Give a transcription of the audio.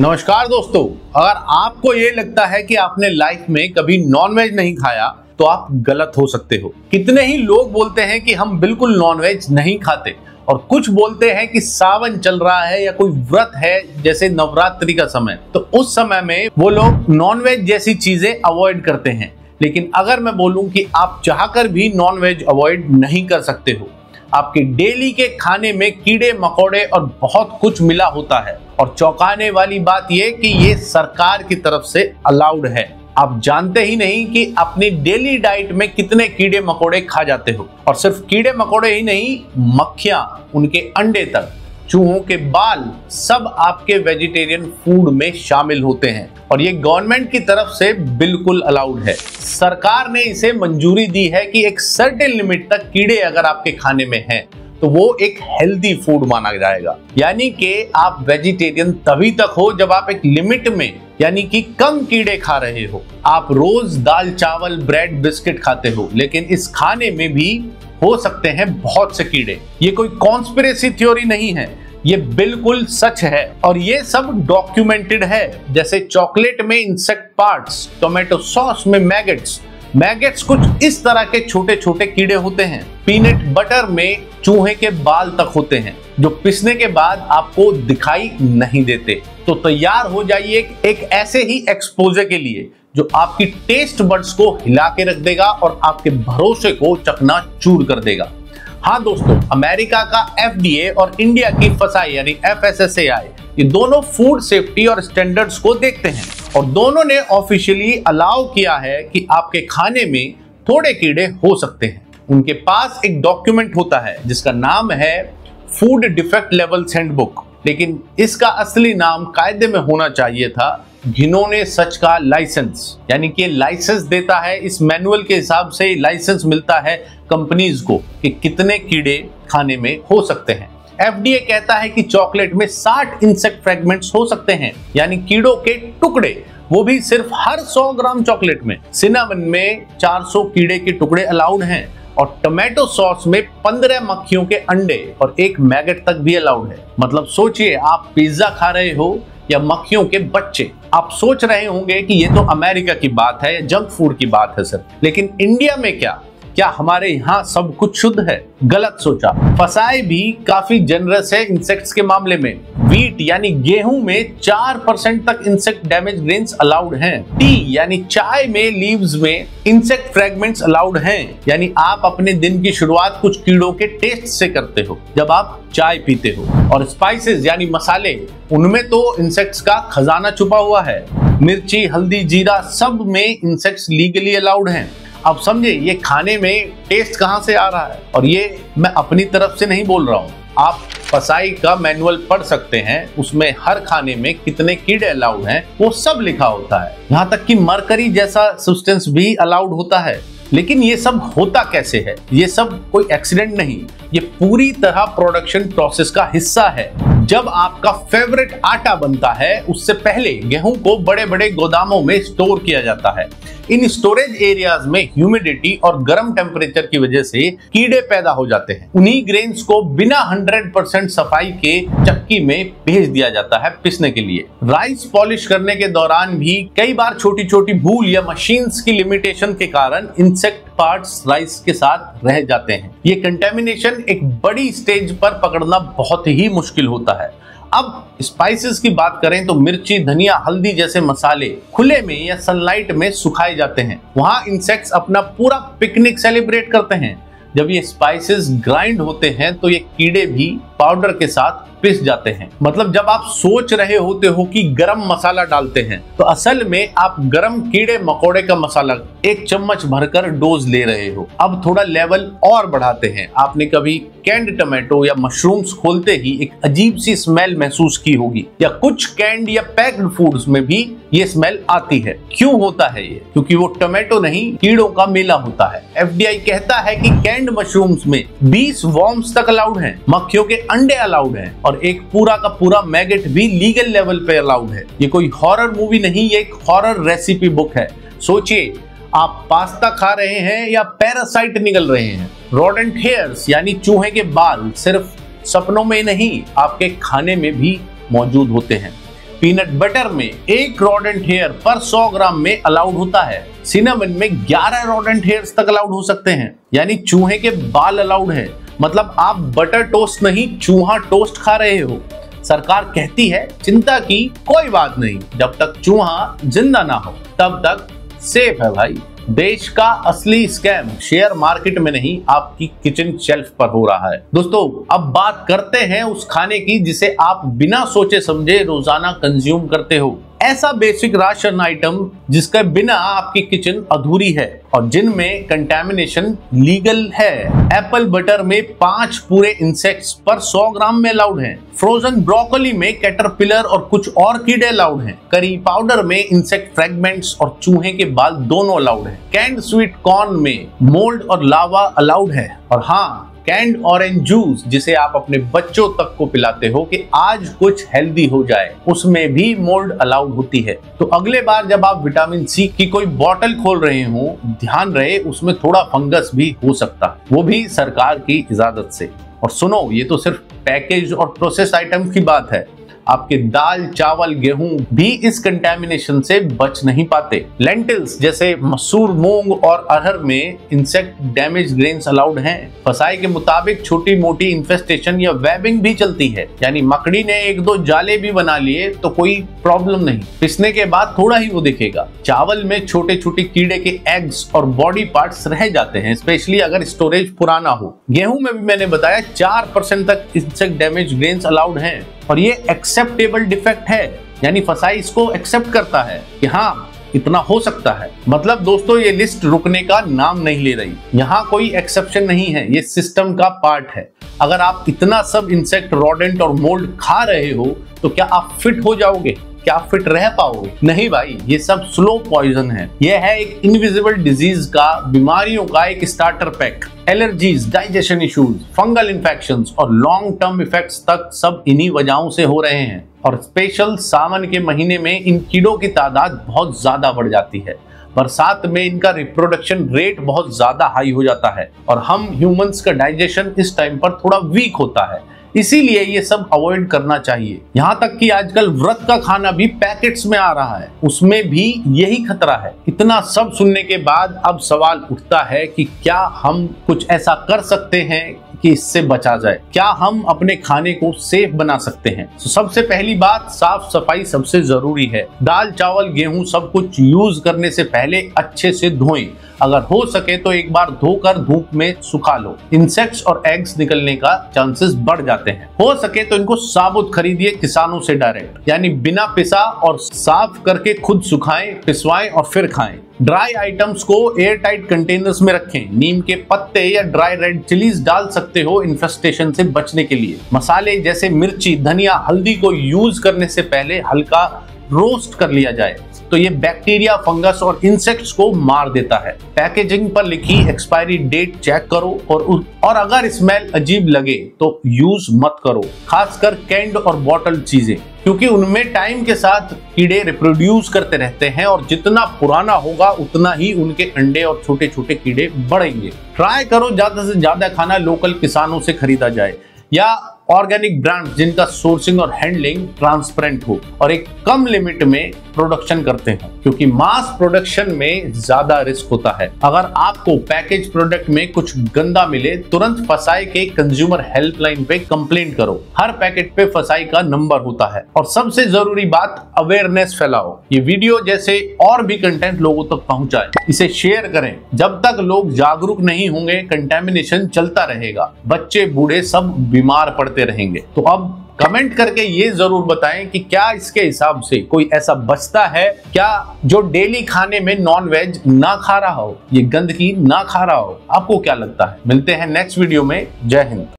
नमस्कार दोस्तों, अगर आपको ये लगता है कि आपने लाइफ में कभी नॉनवेज नहीं खाया तो आप गलत हो सकते हो। कितने ही लोग बोलते हैं कि हम बिल्कुल नॉनवेज नहीं खाते और कुछ बोलते हैं कि सावन चल रहा है या कोई व्रत है, जैसे नवरात्रि का समय, तो उस समय में वो लोग नॉनवेज जैसी चीजें अवॉइड करते हैं। लेकिन अगर मैं बोलूं कि आप चाहकर भी नॉनवेज अवॉइड नहीं कर सकते हो, आपके डेली के खाने में कीड़े मकोड़े और बहुत कुछ मिला होता है। और चौंकाने वाली बात यह कि ये सरकार की तरफ से अलाउड है। आप जानते ही नहीं कि अपनी डेली डाइट में कितने कीड़े मकोड़े खा जाते हो। और सिर्फ कीड़े मकोड़े ही नहीं, मक्खियां, उनके अंडे तक, चूहों के बाल, सब आपके वेजिटेरियन फूड में शामिल होते हैं। और ये गवर्नमेंट की तरफ से बिल्कुल अलाउड है। सरकार ने इसे मंजूरी दी है कि एक सर्टेन लिमिट तक कीड़े अगर आपके खाने में हैं तो वो एक हेल्दी फूड माना जाएगा। यानी कि आप वेजिटेरियन तभी तक हो जब आप एक लिमिट में, यानी कि कम कीड़े खा रहे हो। आप रोज दाल चावल ब्रेड बिस्किट खाते हो, लेकिन इस खाने में भी हो सकते हैं बहुत से कीड़े। ये कोई कॉन्स्पिरेसी थ्योरी नहीं है, ये बिल्कुल सच है और ये सब डॉक्यूमेंटेड है। जैसे चॉकलेट में इंसेक्ट पार्ट्स, टोमेटो सॉस में मैगेट्स कुछ इस तरह के छोटे छोटे कीड़े होते हैं। पीनट बटर में चूहे के बाल तक होते हैं जो पिसने के बाद आपको दिखाई नहीं देते। तो तैयार हो जाइए एक ऐसे ही एक्सपोजर के लिए जो आपकी टेस्ट बड्स को हिला के रख देगा और आपके भरोसे को चकनाचूर कर देगा। हाँ दोस्तों, अमेरिका का FDA और इंडिया की FSSAI यानी FSSAI, ये दोनों फूड सेफ्टी और स्टैंडर्ड्स को देखते हैं और दोनों ने ऑफिशियली अलाउ किया है कि आपके खाने में थोड़े कीड़े हो सकते हैं। उनके पास एक डॉक्यूमेंट होता है जिसका नाम है फूड डिफेक्ट लेवल्स हैंडबुक, लेकिन इसका असली नाम कायदे में होना चाहिए था घिनौने सच का लाइसेंस। यानी कि लाइसेंस देता है, इस मैनुअल के हिसाब से लाइसेंस मिलता है कंपनीज को कि कितने कीड़े खाने में हो सकते हैं। FDA कहता है कि चॉकलेट में 60 इंसेक्ट फ्रेगमेंट्स हो सकते हैं, यानी कीड़ों के टुकड़े, वो भी सिर्फ हर 100 ग्राम चॉकलेट में। सिनामन में 400 कीड़े के टुकड़े अलाउड हैं और टोमेटो सॉस में 15 मक्खियों के अंडे और 1 मैगट तक भी अलाउड है। मतलब सोचिए, आप पिज्जा खा रहे हो या मक्खियों के बच्चे। आप सोच रहे होंगे कि ये तो अमेरिका की बात है या जंक फूड की बात है सर, लेकिन इंडिया में क्या हमारे यहाँ सब कुछ शुद्ध है? गलत सोचा। FSSAI भी काफी जनरस है इंसेक्ट्स के मामले में। व्हीट यानी गेहूं में 4% तक इंसेक्ट डैमेज ग्रेन्स अलाउड हैं। टी यानी चाय में लीव्स में इंसेक्ट फ्रेगमेंट्स अलाउड हैं। यानी आप अपने दिन की शुरुआत कुछ कीड़ों के टेस्ट से करते हो जब आप चाय पीते हो। और स्पाइसेस यानी मसाले, उनमें तो इंसेक्ट्स का खजाना छुपा हुआ है। मिर्ची, हल्दी, जीरा, सब में इंसेक्ट्स लीगली अलाउड हैं। अब समझे ये खाने में टेस्ट कहां से आ रहा है। और ये मैं अपनी तरफ से नहीं बोल रहा हूं, आप FSSAI का मैनुअल पढ़ सकते हैं, उसमें हर खाने में कितने कीड़े अलाउड हैं वो सब लिखा होता है। यहां तक कि मरकरी जैसा सब्सटेंस भी अलाउड होता है। लेकिन ये सब होता कैसे है? ये सब कोई एक्सीडेंट नहीं, ये पूरी तरह प्रोडक्शन प्रोसेस का हिस्सा है। जब आपका फेवरेट आटा बनता है, उससे पहले गेहूं को बड़े बड़े गोदामों में स्टोर किया जाता है। इन स्टोरेज एरियाज में ह्यूमिडिटी और गर्म टेम्परेचर की वजह से कीड़े पैदा हो जाते हैं। उन्हीं ग्रेन्स को बिना 100% सफाई के चक्की में भेज दिया जाता है पिसने के लिए। राइस पॉलिश करने के दौरान भी कई बार छोटी छोटी भूल या मशीन्स की लिमिटेशन के कारण इंसेक्ट पार्ट्स राइस के साथ रह जाते हैं। ये कंटेमिनेशन एक बड़ी स्टेज पर पकड़ना बहुत ही मुश्किल होता है। अब स्पाइसेस की बात करें तो मिर्ची, धनिया, हल्दी जैसे मसाले खुले में या सनलाइट में सुखाए जाते हैं। वहां इंसेक्ट्स अपना पूरा पिकनिक सेलिब्रेट करते हैं। जब ये स्पाइसेस ग्राइंड होते हैं तो ये कीड़े भी पाउडर के साथ पिस जाते हैं। मतलब जब आप सोच रहे होते हो कि गरम मसाला डालते हैं, तो असल में आप गरम कीड़े मकोड़े का मसाला 1 चम्मच भरकर डोज ले रहे हो। अब थोड़ा लेवल और बढ़ाते हैं। आपने कभी कैंड टमाटो या मशरूम्स खोलते ही एक अजीब सी स्मेल महसूस की होगी, या कुछ कैंड या पैक्ड फूड्स में भी ये स्मेल आती है। क्यों होता है ये? क्योंकि वो टमाटो नहीं, कीड़ों का मेला होता है। FBI कहता है कि कैंड मशरूम्स में 20 वॉर्म्स तक अलाउड हैं, मक्खियों के अंडे अलाउड हैं और एक पूरा का पूरा मैगट भी लीगल लेवल पे अलाउड है। ये कोई हॉरर मूवी नहीं, ये एक हॉरर रेसिपी बुक है। सोचिए, आप पास्ता खा रहे हैं या पैरासाइट निकल रहे हैं। रोडेंट हेयर्स यानी चूहे के बाल सिर्फ सपनों में नहीं, आपके खाने में भी मौजूद होते हैं। पीनट बटर में 1 रोडेंट हेयर पर 100 ग्राम में अलाउड होता है। सिनेमन में 11 रोडेंट हेयर्स तक अलाउड हो सकते हैं, यानी चूहे के बाल अलाउड है। मतलब आप बटर टोस्ट नहीं, चूहा टोस्ट खा रहे हो। सरकार कहती है चिंता की कोई बात नहीं, जब तक चूहा जिंदा ना हो तब तक सेफ है भाई। देश का असली स्कैम शेयर मार्केट में नहीं, आपकी किचन शेल्फ पर हो रहा है। दोस्तों, अब बात करते हैं उस खाने की जिसे आप बिना सोचे समझे रोजाना कंज्यूम करते हो। ऐसा बेसिक राशन आइटम जिसके बिना आपकी किचन अधूरी है और जिनमें कंटेमिनेशन लीगल है। एप्पल बटर में 5 पूरे इंसेक्ट्स पर 100 ग्राम में अलाउड हैं। फ्रोजन ब्रोकोली में कैटरपिलर और कुछ और कीड़े अलाउड हैं। करी पाउडर में इंसेक्ट फ्रेगमेंट्स और चूहे के बाल दोनों अलाउड हैं। कैंड स्वीट कॉर्न में मोल्ड और लावा अलाउड है। और हाँ, कैंड ऑरेंज जूस जिसे आप अपने बच्चों तक को पिलाते हो कि आज कुछ हेल्दी हो जाए, उसमें भी मोल्ड अलाउड होती है। तो अगले बार जब आप विटामिन सी की कोई बोतल खोल रहे हो, ध्यान रहे उसमें थोड़ा फंगस भी हो सकता है, वो भी सरकार की इजाजत से। और सुनो, ये तो सिर्फ पैकेज और प्रोसेस आइटम की बात है। आपके दाल, चावल, गेहूं भी इस कंटेमिनेशन से बच नहीं पाते। लेंटिल्स जैसे मसूर, मूंग और अरहर में इंसेक्ट डैमेज ग्रेन्स अलाउड हैं। फसाई के मुताबिक छोटी मोटी इन्फेस्टेशन या वेबिंग भी चलती है, यानी मकड़ी ने 1-2 जाले भी बना लिए तो कोई प्रॉब्लम नहीं, पिसने के बाद थोड़ा ही वो दिखेगा। चावल में छोटे छोटे कीड़े के एग्स और बॉडी पार्ट्स रह जाते हैं, स्पेशली अगर स्टोरेज पुराना हो। गेहूं में भी मैंने बताया 4% तक इंसेक्ट डैमेज ग्रेन्स अलाउड हैं और ये एक्सेप्टेबल डिफेक्ट है, यानी फसाई इसको एक्सेप्ट करता है कि हाँ इतना हो सकता है। मतलब दोस्तों, ये लिस्ट रुकने का नाम नहीं ले रही। यहाँ कोई एक्सेप्शन नहीं है, ये सिस्टम का पार्ट है। अगर आप इतना सब इंसेक्ट, रोडेंट और मोल्ड खा रहे हो तो क्या आप फिट हो जाओगे? क्या आप फिट रह पाओगे? नहीं भाई, ये सब स्लो पॉइजन है। ये है एक इनविजिबल डिजीज का, बीमारियों का एक starter pack. Allergies, digestion issues, fungal infections और लॉन्ग टर्म इफेक्ट्स तक सब इन्हीं वजहों से हो रहे हैं। और स्पेशल सावन के महीने में इन कीड़ों की तादाद बहुत ज्यादा बढ़ जाती है। बरसात में इनका रिप्रोडक्शन रेट बहुत ज्यादा हाई हो जाता है और हम ह्यूमंस का डाइजेशन इस टाइम पर थोड़ा वीक होता है, इसीलिए ये सब अवॉइड करना चाहिए। यहाँ तक कि आजकल व्रत का खाना भी पैकेट्स में आ रहा है, उसमें भी यही खतरा है। इतना सब सुनने के बाद अब सवाल उठता है कि क्या हम कुछ ऐसा कर सकते हैं कि इससे बचा जाए? क्या हम अपने खाने को सेफ बना सकते हैं? तो सबसे पहली बात, साफ सफाई सबसे जरूरी है। दाल, चावल, गेहूं सब कुछ यूज करने से पहले अच्छे से धोएं। अगर हो सके तो एक बार धोकर धूप में सुखा लो। इंसेक्ट्स और एग्स निकलने का चांसेस बढ़ जाते हैं। हो सके तो इनको साबुत खरीदिए किसानों से डायरेक्ट, यानी बिना पिसा और साफ करके खुद सुखाएं, पिसवाएं और फिर खाएं। ड्राई आइटम्स को एयर टाइट कंटेनर्स में रखें। नीम के पत्ते या ड्राई रेड चिलीज डाल सकते हो इन्फेस्टेशन से बचने के लिए। मसाले जैसे मिर्ची, धनिया, हल्दी को यूज करने से पहले हल्का रोस्ट कर लिया जाए तो ये बैक्टीरिया, फंगस और इंसेक्ट्स को मार देता है। पैकेजिंग पर लिखी एक्सपायरी डेट चेक करो और अगर स्मेल अजीब लगे तो यूज मत करो, खासकर कैंड और बॉटल चीजें, क्योंकि उनमें टाइम के साथ कीड़े रिप्रोड्यूस करते रहते हैं और जितना पुराना होगा उतना ही उनके अंडे और छोटे छोटे कीड़े बढ़ेंगे। ट्राई करो ज्यादा से ज्यादा खाना लोकल किसानों से खरीदा जाए या ऑर्गेनिक ब्रांड जिनका सोर्सिंग और हैंडलिंग ट्रांसपेरेंट हो और एक कम लिमिट में प्रोडक्शन करते हो, क्योंकि मास प्रोडक्शन में ज्यादा रिस्क होता है। अगर आपको पैकेज प्रोडक्ट में कुछ गंदा मिले, तुरंत फसाई के कंज्यूमर हेल्पलाइन पे कंप्लेंट करो। हर पैकेट पे फसाई का नंबर होता है। और सबसे जरूरी बात, अवेयरनेस फैलाओ। ये वीडियो जैसे और भी कंटेंट लोगों तक पहुंचाए, इसे शेयर करें। जब तक लोग जागरूक नहीं होंगे, कंटेमिनेशन चलता रहेगा, बच्चे बूढ़े सब बीमार पड़ते रहेंगे। तो अब कमेंट करके ये जरूर बताएं कि क्या इसके हिसाब से कोई ऐसा बचता है क्या जो डेली खाने में नॉन वेज ना खा रहा हो, ये गंदगी ना खा रहा हो? आपको क्या लगता है? मिलते हैं नेक्स्ट वीडियो में। जय हिंद।